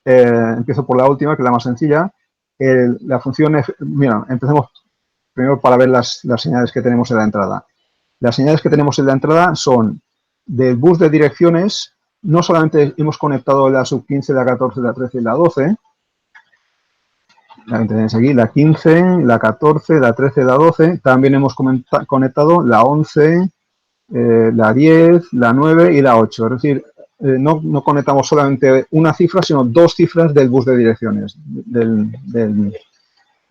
Empiezo por la última, que es la más sencilla. La función, mira, empecemos primero para ver las señales que tenemos en la entrada. Las señales que tenemos en la entrada son del bus de direcciones, no solamente hemos conectado la sub 15, la 14, la 13 y la 12, la que tenéis aquí, la 15, la 14, la 13 y la 12, también hemos conectado la 11, la 10, la 9 y la 8. Es decir, no conectamos solamente una cifra, sino dos cifras del bus de direcciones, del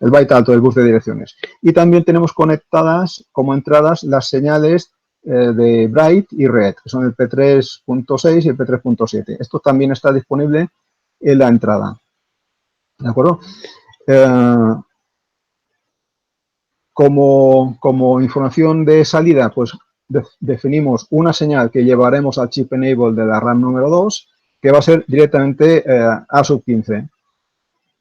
byte alto del bus de direcciones. Y también tenemos conectadas como entradas las señales de Bright y Red, que son el P3.6 y el P3.7. Esto también está disponible en la entrada. ¿De acuerdo? Como información de salida, pues definimos una señal que llevaremos al chip enable de la RAM número 2, que va a ser directamente a sub 15.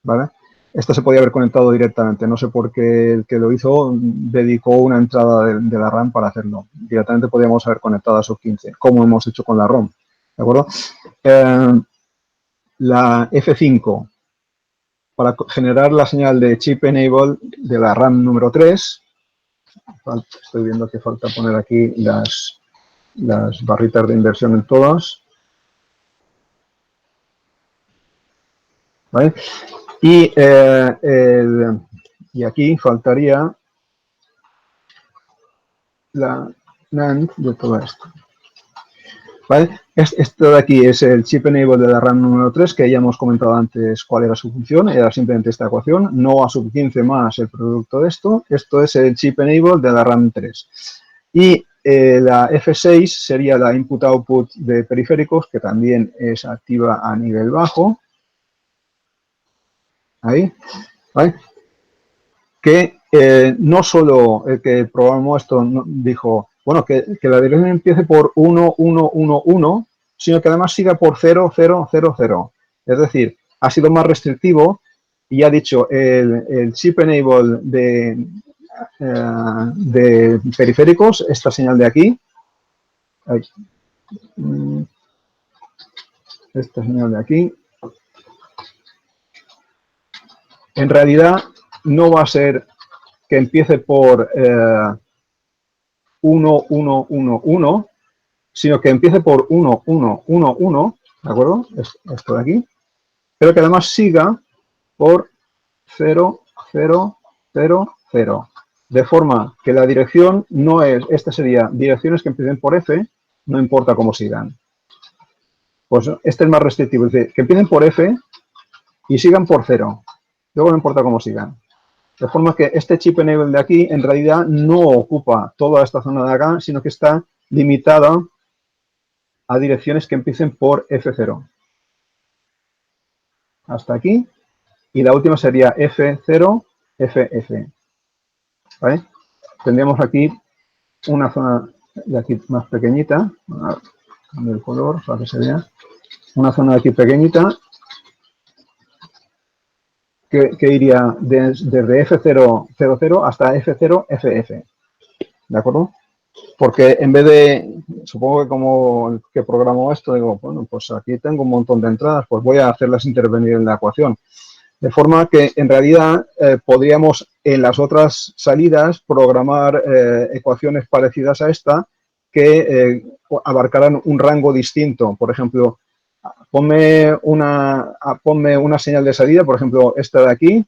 ¿Vale? Esta se podía haber conectado directamente. No sé por qué el que lo hizo dedicó una entrada de la RAM para hacerlo. Directamente podríamos haber conectado a sub 15, como hemos hecho con la ROM. ¿De acuerdo? La F5, para generar la señal de chip enable de la RAM número 3. Estoy viendo que falta poner aquí las barritas de inversión en todas. ¿Vale? Y aquí faltaría la NAND de todo esto. ¿Vale? Esto de aquí es el chip enable de la RAM número 3, que ya hemos comentado antes cuál era su función, era simplemente esta ecuación, no a sub 15 más el producto de esto. Esto es el chip enable de la RAM 3. Y la F6 sería la input-output de periféricos, que también es activa a nivel bajo. Ahí, ¿vale? Que no solo el que programó esto dijo, bueno, que la dirección empiece por 1, 1, 1, 1, sino que además siga por 0, 0, 0, 0. Es decir, ha sido más restrictivo y ha dicho el chip enable de periféricos, esta señal de aquí, esta señal de aquí, en realidad no va a ser que empiece por 1, 1, 1, 1, sino que empiece por 1, 1, 1, 1, ¿de acuerdo? Esto de aquí, pero que además siga por 0, 0, 0, 0. De forma que la dirección no es, esta sería direcciones que empiecen por F, no importa cómo sigan. Pues este es más restrictivo, es decir, que empiecen por F y sigan por 0. Luego no importa cómo sigan. De forma que este chip enable de aquí en realidad no ocupa toda esta zona de acá, sino que está limitada a direcciones que empiecen por F0. Hasta aquí. Y la última sería F0, FF. ¿Vale? Tendríamos aquí una zona de aquí más pequeñita. Cambio el color para que se vea. Una zona de aquí pequeñita que iría desde F000 hasta F0FF. ¿De acuerdo? Porque en vez de, supongo que como el que programó esto, digo, bueno, pues aquí tengo un montón de entradas, pues voy a hacerlas intervenir en la ecuación. De forma que en realidad podríamos en las otras salidas programar ecuaciones parecidas a esta que abarcaran un rango distinto. Por ejemplo, ponme una señal de salida, por ejemplo, esta de aquí,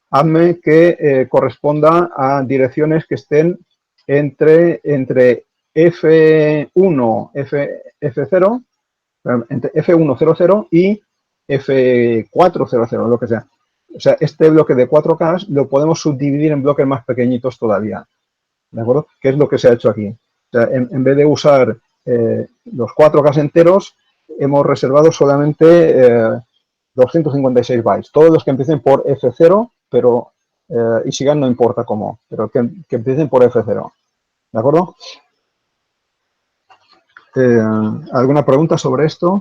hazme que corresponda a direcciones que estén entre F1, F0, entre F100 y F400, lo que sea. O sea, este bloque de 4K lo podemos subdividir en bloques más pequeñitos todavía. ¿De acuerdo? ¿Qué es lo que se ha hecho aquí? O sea, en vez de usar los 4K enteros, hemos reservado solamente 256 bytes. Todos los que empiecen por F0, pero y sigan no importa cómo, pero que empiecen por F0. ¿De acuerdo? ¿Alguna pregunta sobre esto?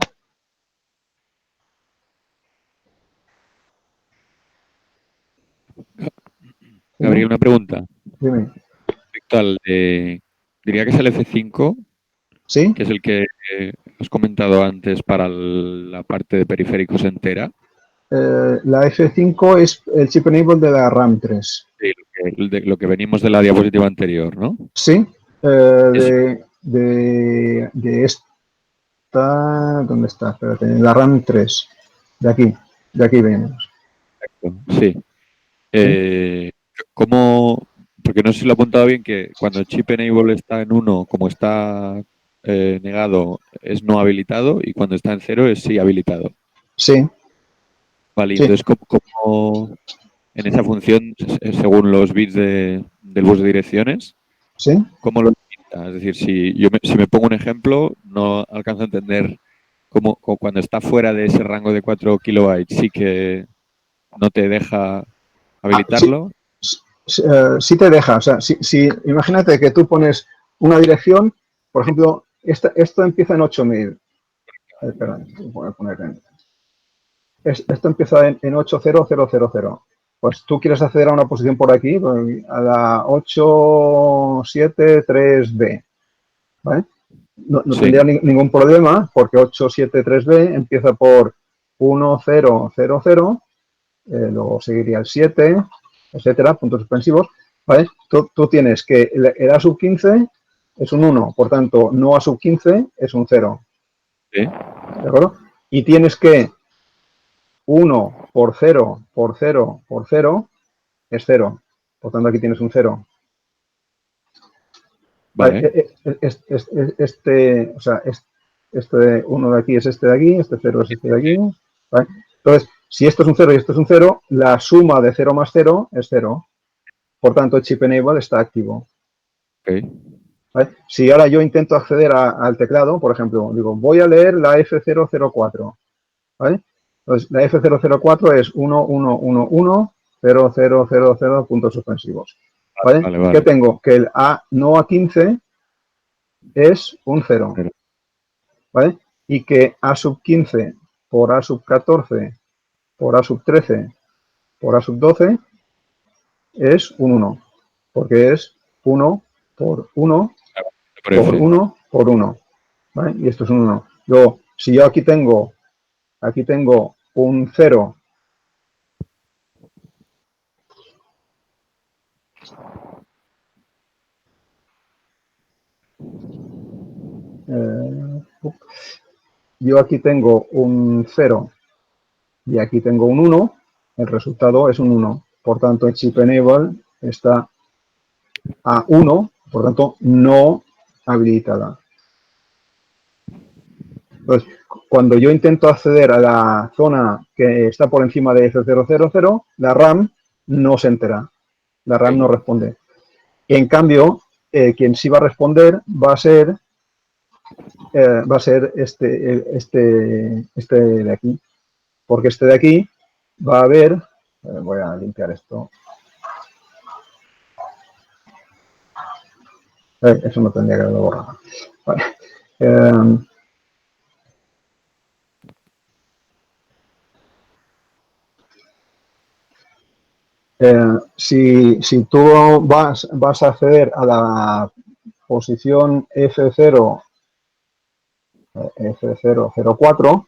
Gabriel, una pregunta. Dime. Respecto al diría que es el F5, ¿Sí? que es el que has comentado antes para la parte de periféricos entera. La F5 es el chip enable de la RAM 3. Sí, lo que venimos de la diapositiva anterior, ¿no? Sí. de esta, ¿dónde está? Espérate, la RAM 3, de aquí venimos. Sí. ¿Cómo? Porque no sé si lo he apuntado bien, que cuando chip enable está en 1, como está negado, es no habilitado, y cuando está en 0 es sí habilitado. Sí, Vale, y sí, entonces, ¿cómo en esa función, según los bits del bus de direcciones, sí. cómo lo limita? Es decir, si me pongo un ejemplo, no alcanzo a entender cómo cuando está fuera de ese rango de 4 kilobytes sí que no te deja Sí, habilitarlo. sí te deja. O sea, imagínate que tú pones una dirección, por ejemplo, esto empieza en 8000. Espera, voy a poner esto empieza en 80000. Pues tú quieres acceder a una posición por aquí, a la 873B, ¿vale? No Sí, tendría ningún problema porque 873B empieza por 1000, luego seguiría el 7, etcétera, puntos suspensivos, ¿vale? Tú tienes que el A sub 15 es un 1, por tanto, no A sub 15 es un 0, sí. ¿de acuerdo? Y tienes que 1 por 0 por 0 por 0 es 0, por tanto, aquí tienes un 0. Vale, Vale. o sea, este 1 de aquí es este de aquí, este 0 es este de aquí, ¿vale? Entonces, si esto es un 0 y esto es un 0, la suma de 0 más 0 es 0. Por tanto, el chip enable está activo. Ok. ¿Vale? Si ahora yo intento acceder al teclado, por ejemplo, digo, voy a leer la F004, ¿vale? Entonces, la F004 es 11110000 puntos suspensivos, ¿vale? Vale, ¿Qué vale. tengo? Que el A no a 15 es un 0, Pero- ¿vale? Y que A sub 15 por A sub 14 por A sub 13 por A sub 12 es un 1, porque es 1 por 1 por por F. 1 por 1, ¿vale? Y esto es un 1. Luego, si yo aquí tengo un 0, yo aquí tengo un 0 y aquí tengo un 1, el resultado es un 1. Por tanto, el chip enable está a 1, por tanto, no habilitada. Entonces, cuando yo intento acceder a la zona que está por encima de F000, la RAM no se entera, la RAM no Ok. responde. Y en cambio, quien sí va a responder va a ser este de aquí, porque este de aquí va a ver, voy a limpiar esto, eso no tendría que haberlo borrado. Vale. Eh, si tú vas a acceder a la posición F004,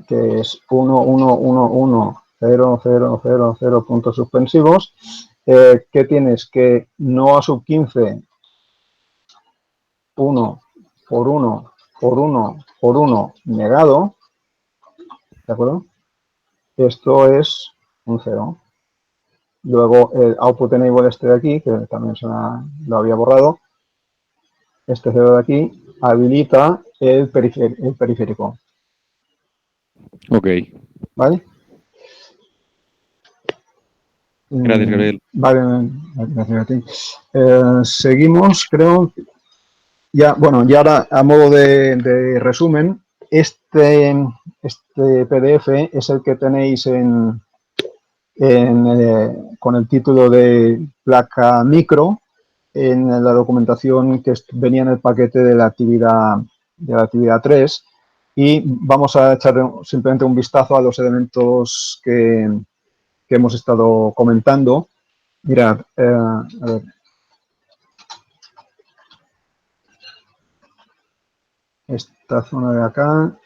que es 11110000 puntos suspensivos, que tienes que no a sub 15, 1 por 1 por 1 por 1 negado, ¿de acuerdo? Esto es un 0. Luego el output enable este de aquí, que también lo había borrado, este 0 de aquí, habilita el periférico, Ok. ¿vale? Gracias, Gabriel. Vale, gracias a ti. Seguimos, creo. Ya, bueno, y ahora a modo de resumen, este PDF es el que tenéis con el título de placa micro en la documentación que venía en el paquete de la actividad 3, y vamos a echar simplemente un vistazo a los elementos que hemos estado comentando. Mirad, a ver, esta zona de acá,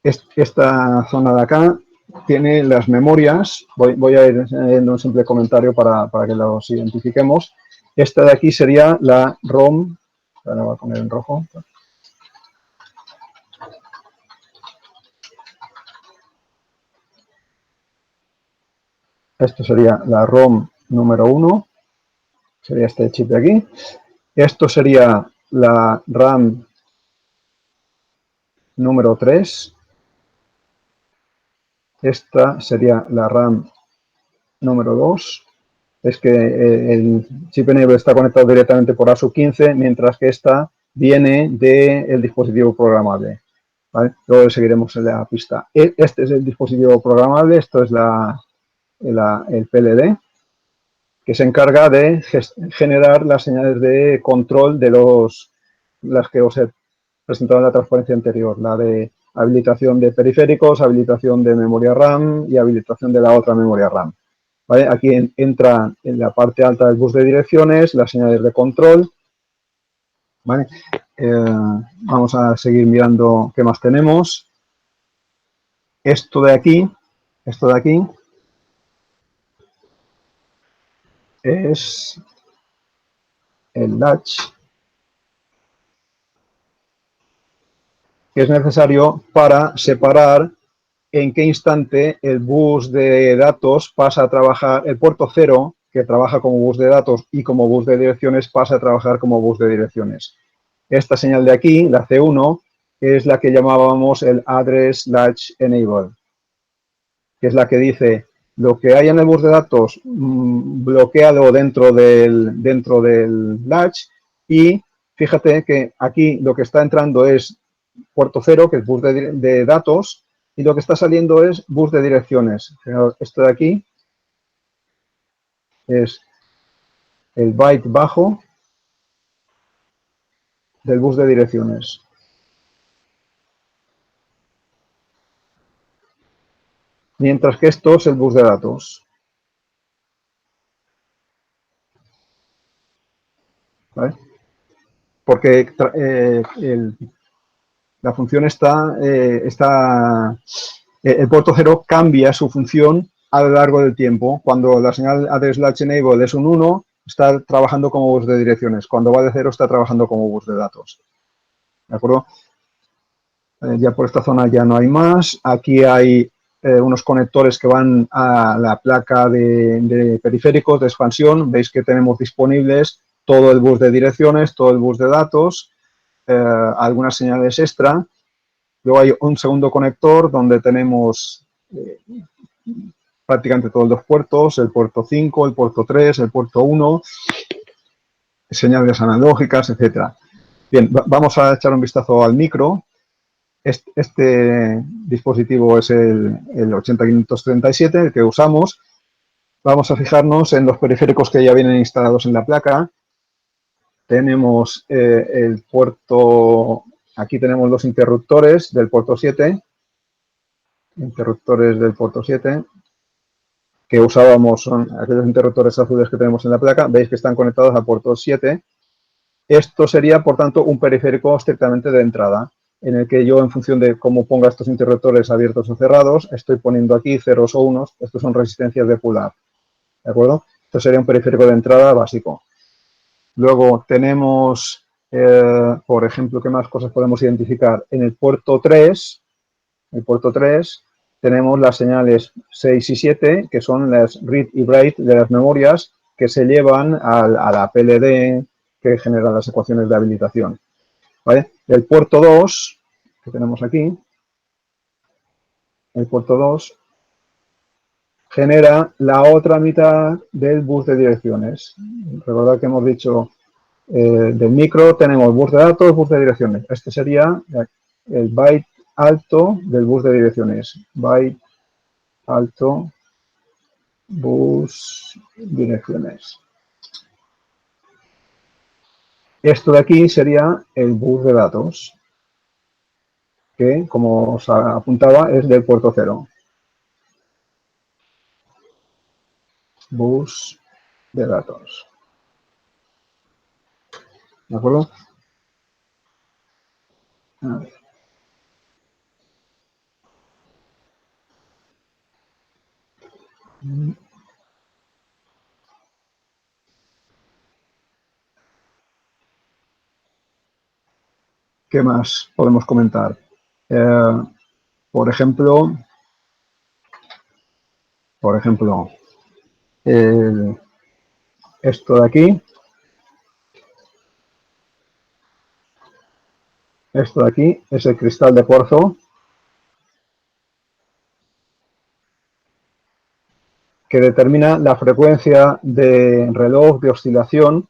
esta zona de acá, tiene las memorias, voy a ir en un simple comentario para que los identifiquemos. Esta de aquí sería la ROM, ahora voy a poner en rojo. Esto sería la ROM número 1, sería este chip de aquí. Esto sería la RAM número 3. Esta sería la RAM número 2. Es que el chip enable está conectado directamente por ASU15, mientras que esta viene del dispositivo programable. ¿Vale? Luego seguiremos en la pista. Este es el dispositivo programable, esto es el PLD, que se encarga de generar las señales de control de las que os he presentado en la transparencia anterior, la de habilitación de periféricos, habilitación de memoria RAM y habilitación de la otra memoria RAM. ¿Vale? Aquí entra en la parte alta del bus de direcciones las señales de control. ¿Vale? Vamos a seguir mirando qué más tenemos. Esto de aquí es el latch que es necesario para separar en qué instante el bus de datos pasa a trabajar, el puerto 0, que trabaja como bus de datos y como bus de direcciones, pasa a trabajar como bus de direcciones. Esta señal de aquí, la C1, es la que llamábamos el Address Latch Enable, que es la que dice lo que hay en el bus de datos bloqueado dentro del latch, y fíjate que aquí lo que está entrando es puerto 0, que es bus de datos, y lo que está saliendo es bus de direcciones. Esto de aquí es el byte bajo del bus de direcciones. Mientras que esto es el bus de datos. ¿Vale? Porque la función el puerto 0 cambia su función a lo largo del tiempo. Cuando la señal address latch enable es un 1, está trabajando como bus de direcciones. Cuando va de 0, está trabajando como bus de datos. ¿De acuerdo? Ya por esta zona ya no hay más. Aquí hay unos conectores que van a la placa de periféricos de expansión. Veis que tenemos disponibles todo el bus de direcciones, todo el bus de datos, algunas señales extra. Luego hay un segundo conector donde tenemos prácticamente todos los puertos, el puerto 5, el puerto 3, el puerto 1, señales analógicas, etcétera. Bien, vamos a echar un vistazo al micro. Este dispositivo es el 80537, el que usamos. Vamos a fijarnos en los periféricos que ya vienen instalados en la placa. Tenemos el puerto, aquí tenemos los interruptores del puerto 7, que usábamos, son aquellos interruptores azules que tenemos en la placa. Veis que están conectados al puerto 7. Esto sería, por tanto, un periférico estrictamente de entrada, en el que yo, en función de cómo ponga estos interruptores abiertos o cerrados, estoy poniendo aquí ceros o unos. Estos son resistencias de pull-up. ¿De acuerdo? Esto sería un periférico de entrada básico. Luego tenemos, por ejemplo, ¿qué más cosas podemos identificar? En el puerto 3, tenemos las señales 6 y 7, que son las read y write de las memorias que se llevan a la PLD que genera las ecuaciones de habilitación. ¿Vale? El puerto 2, que tenemos aquí, el puerto 2 genera la otra mitad del bus de direcciones. Recordad que hemos dicho del micro tenemos bus de datos, bus de direcciones. Este sería el byte alto del bus de direcciones. Byte alto, bus, direcciones. Esto de aquí sería el bus de datos, que, como os apuntaba, es del puerto 0. Bus de datos. ¿De acuerdo? ¿Qué más podemos comentar? Por ejemplo, esto de aquí. Esto de aquí es el cristal de cuarzo que determina la frecuencia de reloj de oscilación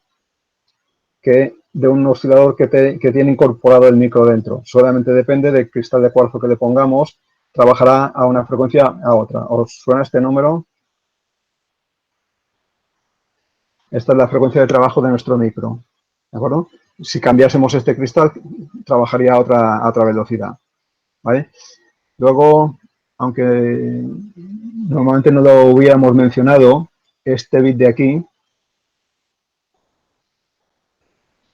de un oscilador que tiene incorporado el micro dentro. Solamente depende del cristal de cuarzo que le pongamos, trabajará a una frecuencia a otra. ¿Os suena este número? Esta es la frecuencia de trabajo de nuestro micro. ¿De acuerdo? Si cambiásemos este cristal, trabajaría a otra velocidad. ¿Vale? Luego, aunque normalmente no lo hubiéramos mencionado, este bit de aquí,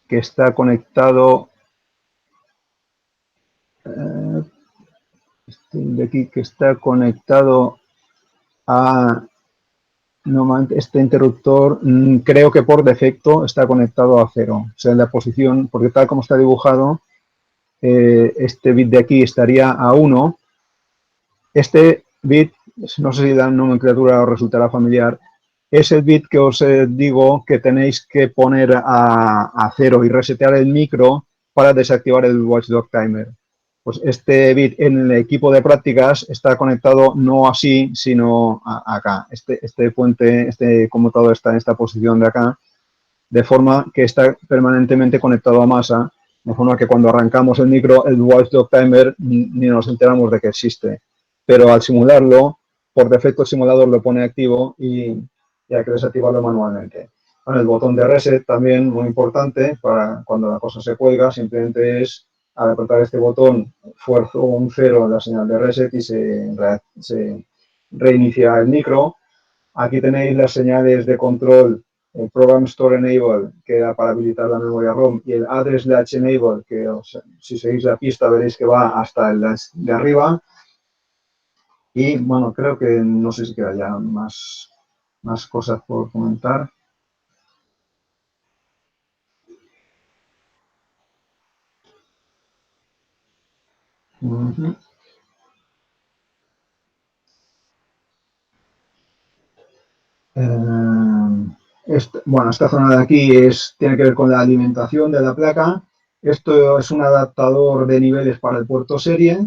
que está conectado, a, normalmente este interruptor, creo que por defecto está conectado a 0, o sea, en la posición, porque tal como está dibujado, este bit de aquí estaría a 1. Este bit, no sé si la nomenclatura os resultará familiar, es el bit que os digo que tenéis que poner a 0 y resetear el micro para desactivar el Watchdog Timer. Pues este bit en el equipo de prácticas está conectado no así, sino acá. Este puente, este conmutador está en esta posición de acá, de forma que está permanentemente conectado a masa, de forma que cuando arrancamos el micro, el Watchdog Timer ni nos enteramos de que existe. Pero al simularlo, por defecto el simulador lo pone activo y hay que desactivarlo manualmente. Bueno, el botón de reset también muy importante para cuando la cosa se cuelga, simplemente es al apretar este botón fuerzo un 0 en la señal de reset y se reinicia el micro. Aquí tenéis las señales de control, el Program Store Enable, que era para habilitar la memoria ROM, y el Address Latch Enable, que si seguís la pista veréis que va hasta el latch de arriba. Y bueno, creo que no sé si queda ya más cosas por comentar. Bueno, esta zona de aquí tiene que ver con la alimentación de la placa. Esto es un adaptador de niveles para el puerto serie.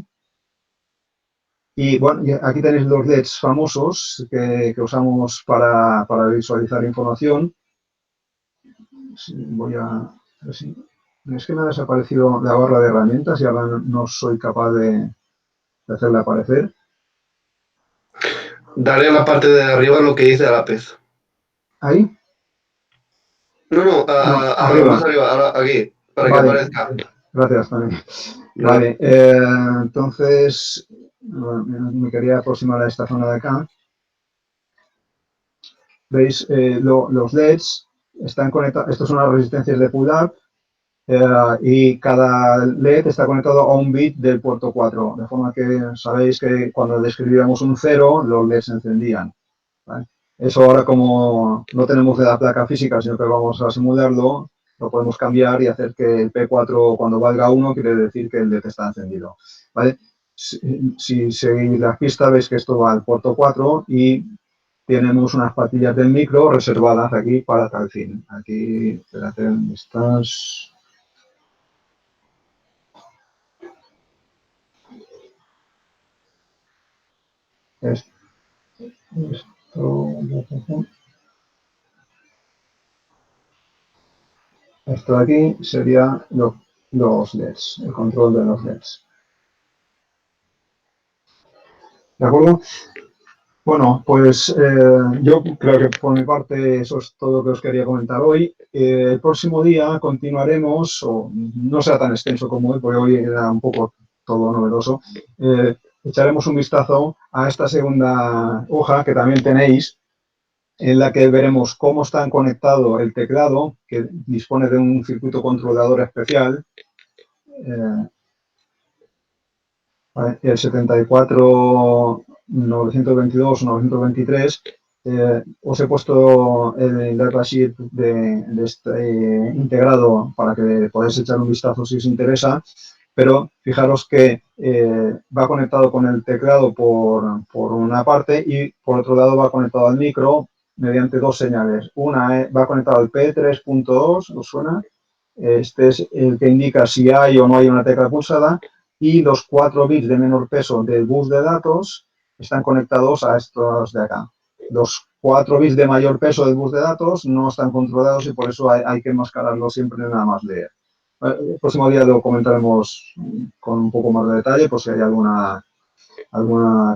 Y bueno, aquí tenéis los LEDs famosos que usamos para visualizar información. Es que me ha desaparecido la barra de herramientas y ahora no soy capaz de hacerla aparecer. Dale a la parte de arriba lo que dice lápiz. ¿Ahí? No, arriba. más arriba, aquí, para que aparezca. Gracias, Tony. Vale, entonces me quería aproximar a esta zona de acá. ¿Veis? Los LEDs están conectados, estas son las resistencias de pull-up y cada LED está conectado a un bit del puerto 4, de forma que sabéis que cuando describíamos un 0, los LEDs se encendían. ¿Vale? Eso ahora, como no tenemos de la placa física, sino que vamos a simularlo, lo podemos cambiar y hacer que el P4 cuando valga 1 quiere decir que el LED está encendido. ¿Vale? Si seguís la pista veis que esto va al puerto 4 y tenemos unas patillas del micro reservadas aquí para tal fin. Aquí, espérate, ¿dónde estás? Esto de aquí sería los LEDs, el control de los LEDs. ¿De acuerdo? Bueno, pues yo creo que por mi parte eso es todo lo que os quería comentar hoy. El próximo día continuaremos, o no será tan extenso como hoy, porque hoy era un poco todo novedoso. Echaremos un vistazo a esta segunda hoja que también tenéis, en la que veremos cómo está conectado el teclado, que dispone de un circuito controlador especial, el 74 922 923, Os he puesto el datasheet de este integrado para que podáis echar un vistazo si os interesa, pero fijaros que va conectado con el teclado por una parte y por otro lado va conectado al micro mediante dos señales. Una va conectado al P3.2, ¿os suena? Este es el que indica si hay o no hay una tecla pulsada, y los 4 bits de menor peso del bus de datos están conectados a estos de acá. Los 4 bits de mayor peso del bus de datos no están controlados y por eso hay que enmascararlo siempre nada más leer. El próximo día lo comentaremos con un poco más de detalle por si hay alguna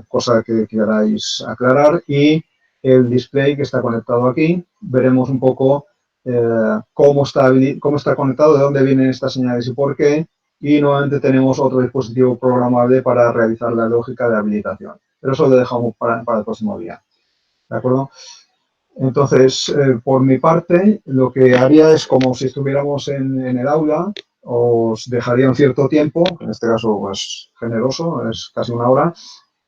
cosa que queráis aclarar. Y el display que está conectado aquí, veremos un poco cómo está conectado, de dónde vienen estas señales y por qué. Y nuevamente tenemos otro dispositivo programable para realizar la lógica de habilitación. Pero eso lo dejamos para el próximo día. ¿De acuerdo? Entonces, por mi parte, lo que haría es como si estuviéramos en el aula, os dejaría un cierto tiempo, en este caso pues generoso, es casi una hora,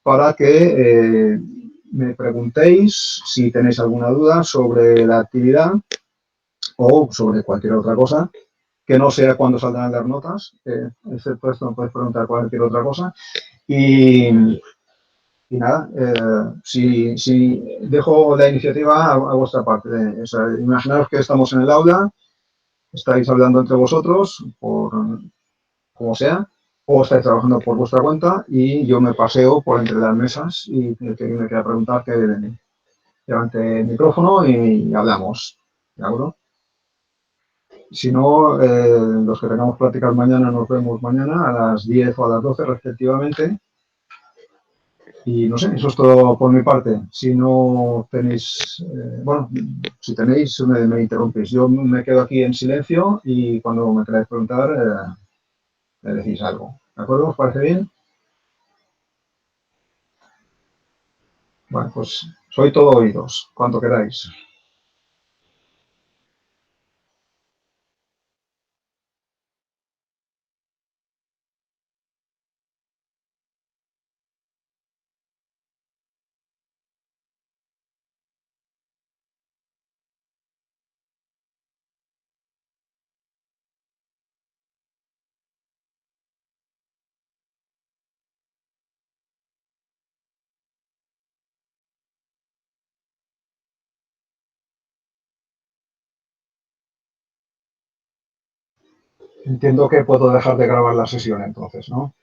para que me preguntéis si tenéis alguna duda sobre la actividad o sobre cualquier otra cosa, que no sea cuándo saldrán las notas, excepto esto me podéis preguntar cualquier otra cosa. Y nada, si dejo la iniciativa a vuestra parte. O sea, imaginaos que estamos en el aula, estáis hablando entre vosotros, por como sea, o estáis trabajando por vuestra cuenta y yo me paseo por entre las mesas y el que me quiera preguntar que levante el micrófono y hablamos. ¿De acuerdo? Si no, los que tengamos prácticas mañana, nos vemos mañana a las 10 o a las 12 respectivamente. Y no sé, eso es todo por mi parte. Si no tenéis, bueno, si tenéis, me interrumpís. Yo me quedo aquí en silencio y cuando me queráis preguntar, me decís algo. ¿De acuerdo? ¿Os parece bien? Bueno, pues soy todo oídos, cuando queráis. Entiendo que puedo dejar de grabar la sesión entonces, ¿no?